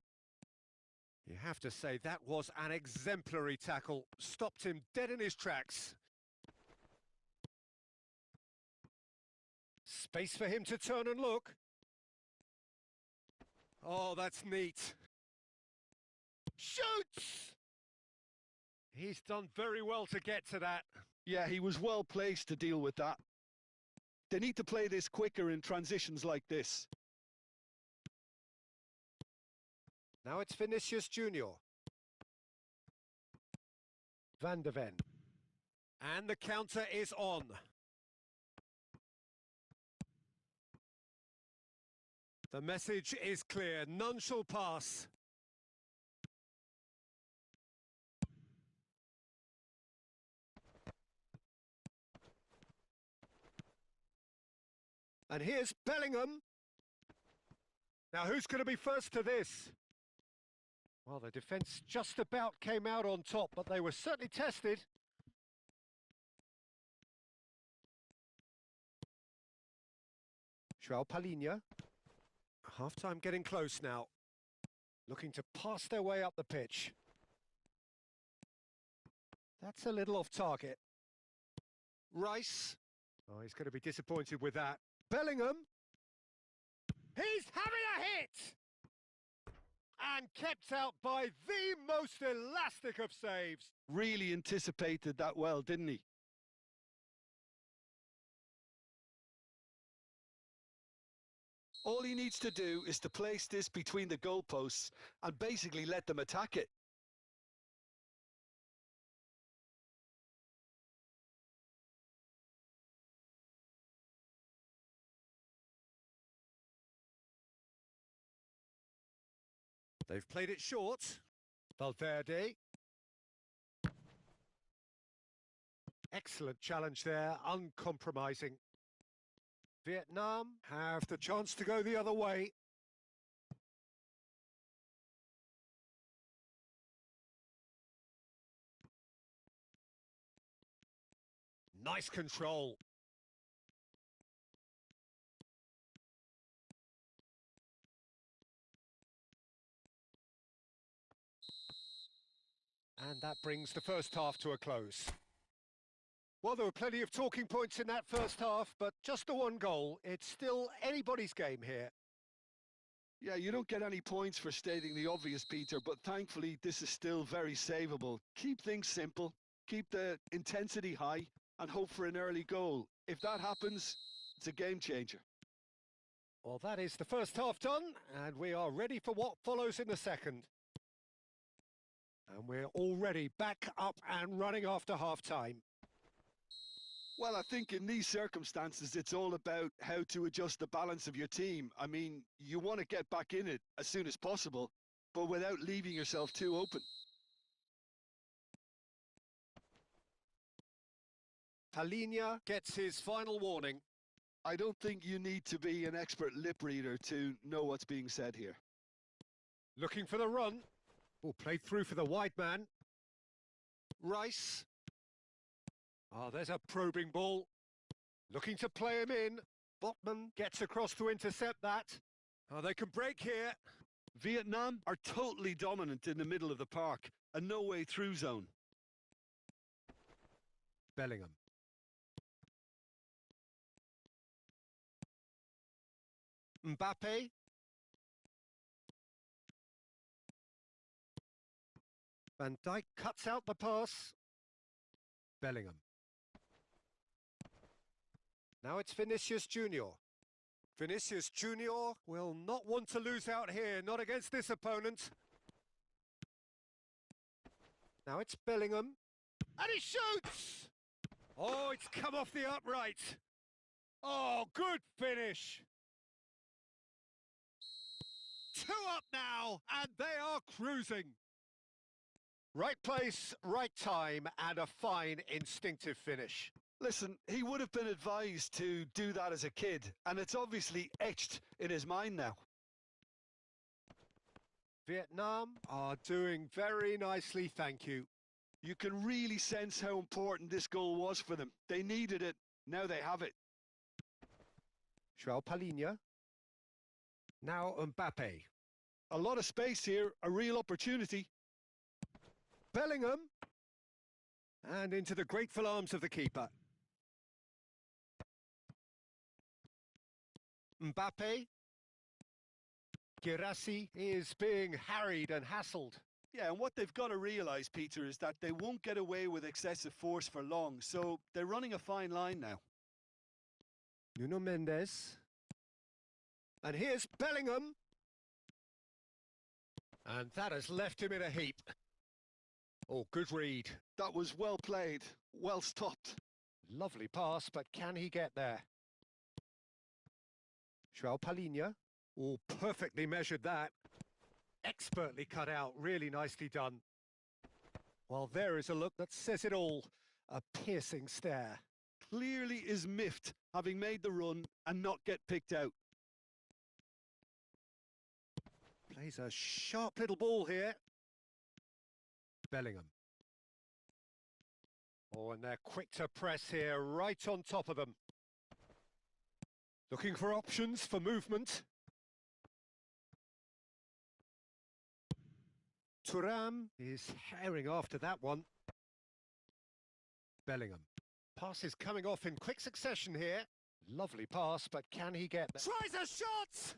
You have to say that was an exemplary tackle. Stopped him dead in his tracks. Space for him to turn and look. Oh, that's neat. Shoots! He's done very well to get to that. Yeah, he was well placed to deal with that. They need to play this quicker in transitions like this. Now it's Vinicius Junior. Van de Ven. And the counter is on. The message is clear. None shall pass. And here's Bellingham. Now, who's going to be first to this? Well, the defence just about came out on top, but they were certainly tested. João Palhinha. Half-time getting close now. Looking to pass their way up the pitch. That's a little off target. Rice. Oh, he's going to be disappointed with that. Bellingham. He's having a hit! And kept out by the most elastic of saves. Really anticipated that well, didn't he? All he needs to do is to place this between the goalposts and basically let them attack it. They've played it short. Valverde. Excellent challenge there, uncompromising. Vietnam have the chance to go the other way. Nice control. And that brings the first half to a close. Well, there were plenty of talking points in that first half, but just the one goal. It's still anybody's game here. Yeah, you don't get any points for stating the obvious, Peter, but thankfully this is still very savable. Keep things simple, keep the intensity high, and hope for an early goal. If that happens, it's a game changer. Well, that is the first half done, and we are ready for what follows in the second. And we're already back up and running after half-time. Well, I think in these circumstances, it's all about how to adjust the balance of your team. I mean, you want to get back in it as soon as possible, but without leaving yourself too open. Palhinha gets his final warning. I don't think you need to be an expert lip reader to know what's being said here. Looking for the run. Oh, played through for the wide man. Rice. Oh, there's a probing ball. Looking to play him in. Botman gets across to intercept that. Oh, they can break here. Vietnam are totally dominant in the middle of the park. A no-way through zone. Bellingham. Mbappe. Van Dijk cuts out the pass. Bellingham. Now it's Vinicius Junior. Vinicius Junior will not want to lose out here, not against this opponent. Now it's Bellingham. And he shoots! Oh, it's come off the upright. Oh, good finish. 2 up now, and they are cruising. Right place, right time, and a fine instinctive finish. Listen, he would have been advised to do that as a kid, and it's obviously etched in his mind now. Vietnam are doing very nicely, thank you. You can really sense how important this goal was for them. They needed it, now they have it. João Palhinha. Now Mbappe. A lot of space here, a real opportunity. Bellingham. And into the grateful arms of the keeper. Mbappe. Girassi is being harried and hassled. Yeah, and what they've got to realise, Peter, is that they won't get away with excessive force for long, so they're running a fine line now. Nuno Mendes. And here's Bellingham. And that has left him in a heap. Oh, good read. That was well played, well stopped. Lovely pass, but can he get there? João Palhinha. Oh, perfectly measured that. Expertly cut out, really nicely done. Well, there is a look that says it all. A piercing stare. Clearly is miffed, having made the run and not get picked out. Plays a sharp little ball here. Bellingham. Oh, and they're quick to press here, right on top of them. Looking for options for movement. Thuram is herring after that one. Bellingham. Pass is coming off in quick succession here. Lovely pass, but can he get... Tries a shot!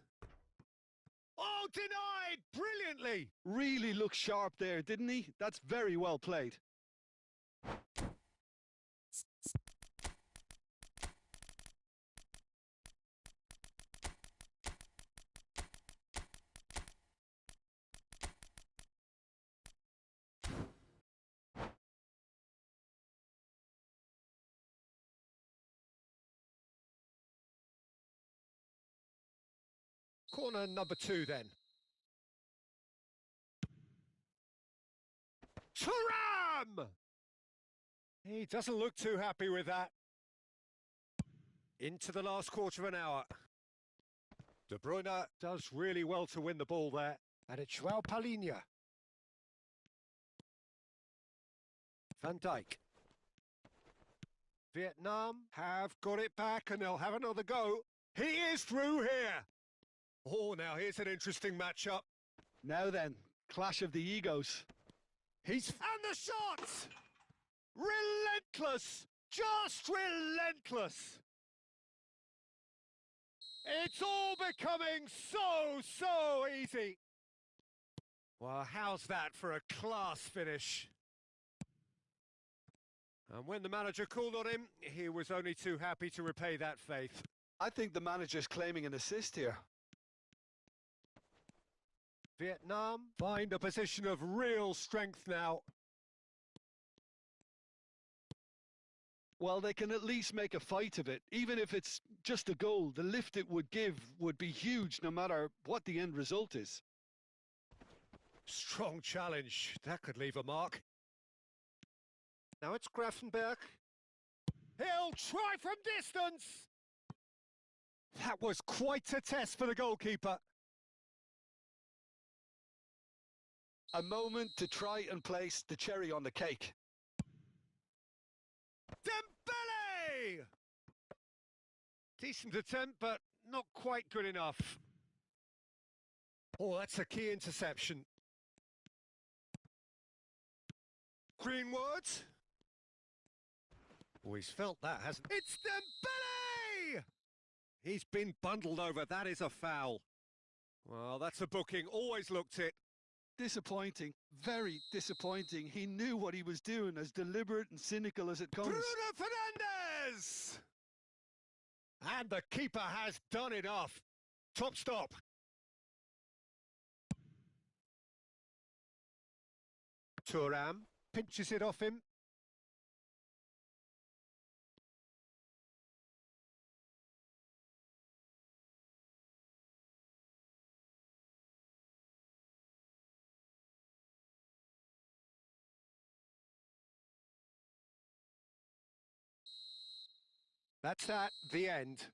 Oh, denied brilliantly! Really looked sharp there, didn't he? That's very well played. Corner number 2 then. Thuram! He doesn't look too happy with that. Into the last quarter of an hour. De Bruyne does really well to win the ball there. And it's João Palhinha. Van Dijk. Vietnam have got it back and they'll have another go. He is through here. Oh, now here's an interesting matchup. Now then, clash of the egos. And the shot! Relentless! Just relentless! It's all becoming so easy. Well, how's that for a class finish? And when the manager called on him, he was only too happy to repay that faith. I think the manager's claiming an assist here. Vietnam find a position of real strength now. Well, they can at least make a fight of it. Even if it's just a goal, the lift it would give would be huge no matter what the end result is. Strong challenge. That could leave a mark. Now it's Grafenberg. He'll try from distance. That was quite a test for the goalkeeper. A moment to try and place the cherry on the cake. Dembele! Decent attempt, but not quite good enough. Oh, that's a key interception. Greenwood. Oh, he's felt that, hasn't he? It's Dembele! He's been bundled over. That is a foul. Well, that's a booking. Always looked it. Disappointing, very disappointing. He knew what he was doing, as deliberate and cynical as it comes. Bruno Fernandes! And the keeper has done enough. Top stop. Thuram pinches it off him. That's the end.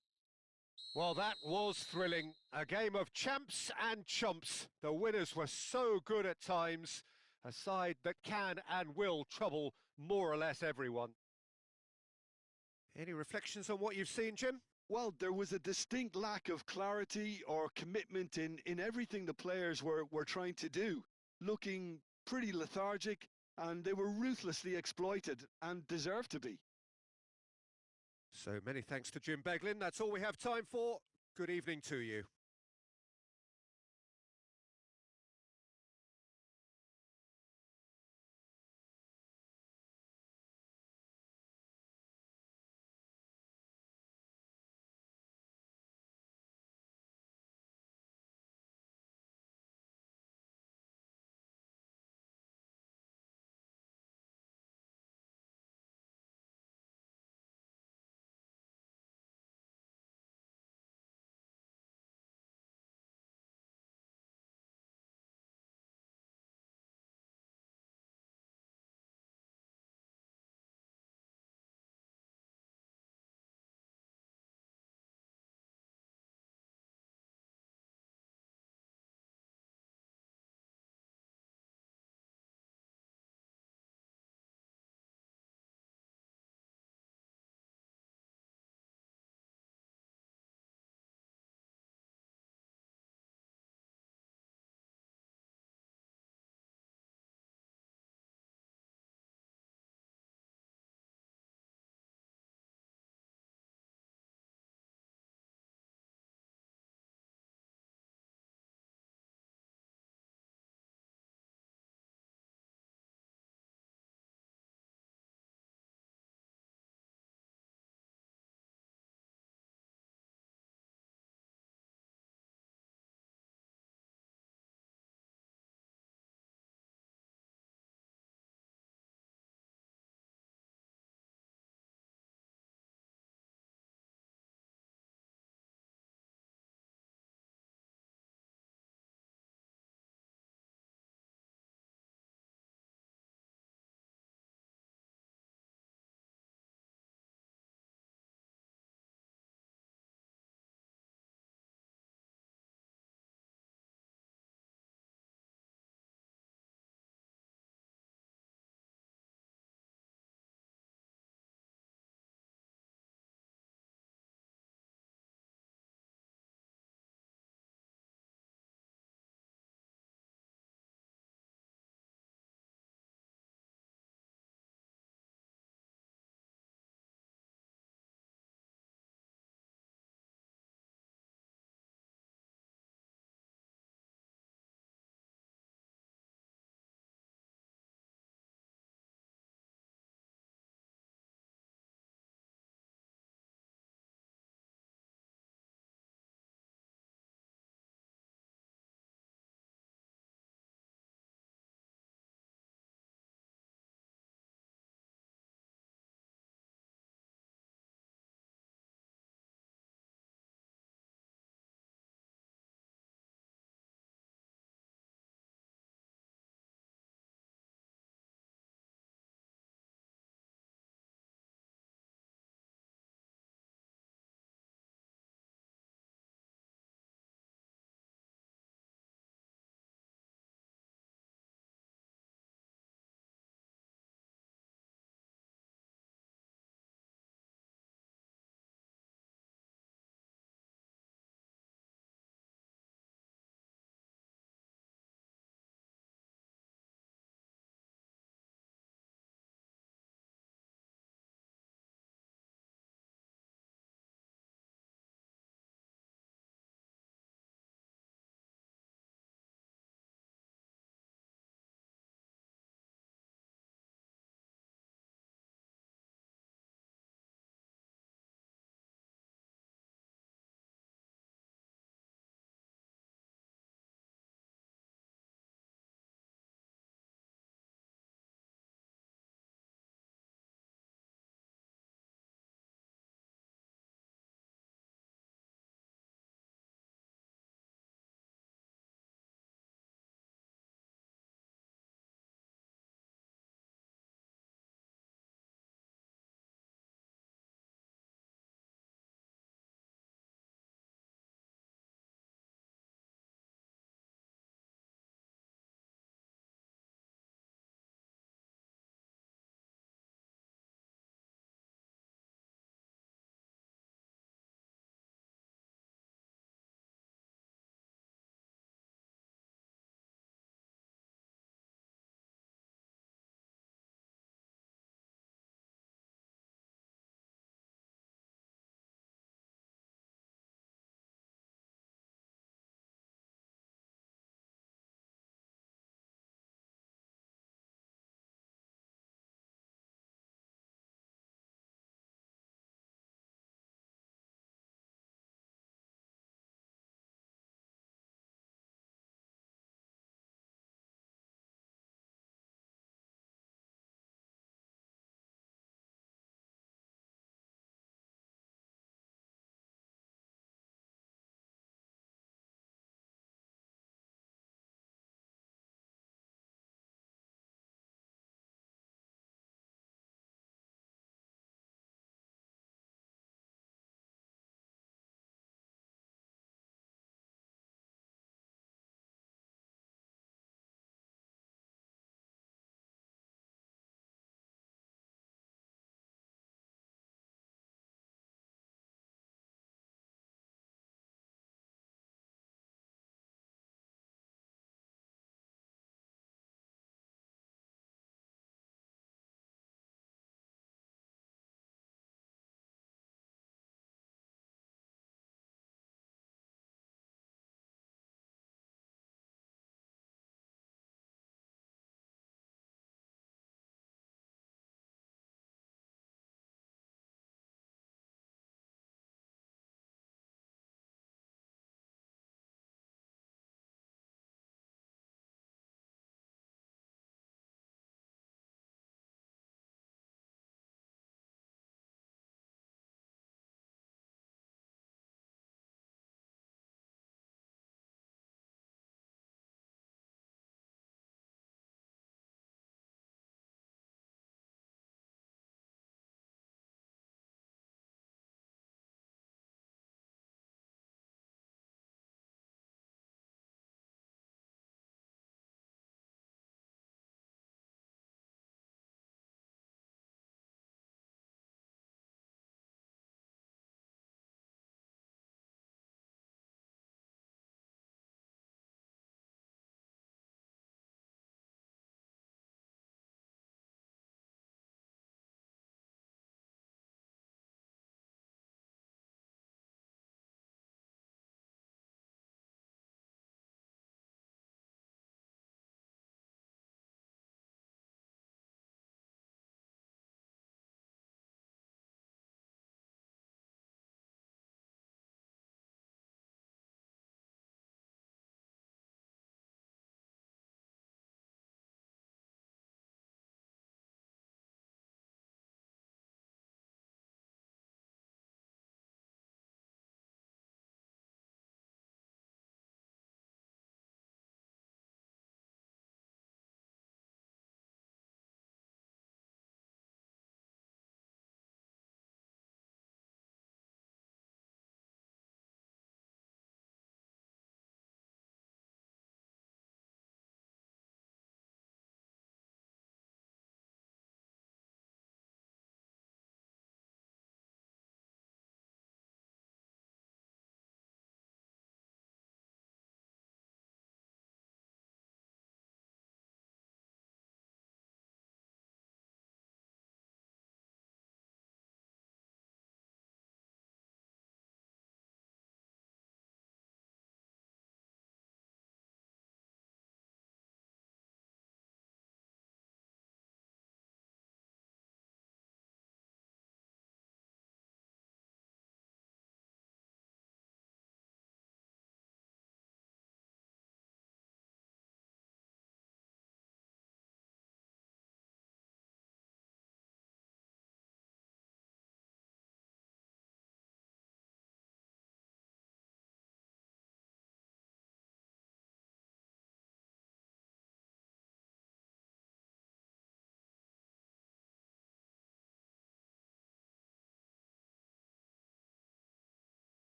Well, that was thrilling. A game of champs and chumps. The winners were so good at times. A side that can and will trouble more or less everyone. Any reflections on what you've seen, Jim? Well, there was a distinct lack of clarity or commitment in everything the players were trying to do. Looking pretty lethargic, and they were ruthlessly exploited and deserved to be. So many thanks to Jim Beglin. That's all we have time for. Good evening to you.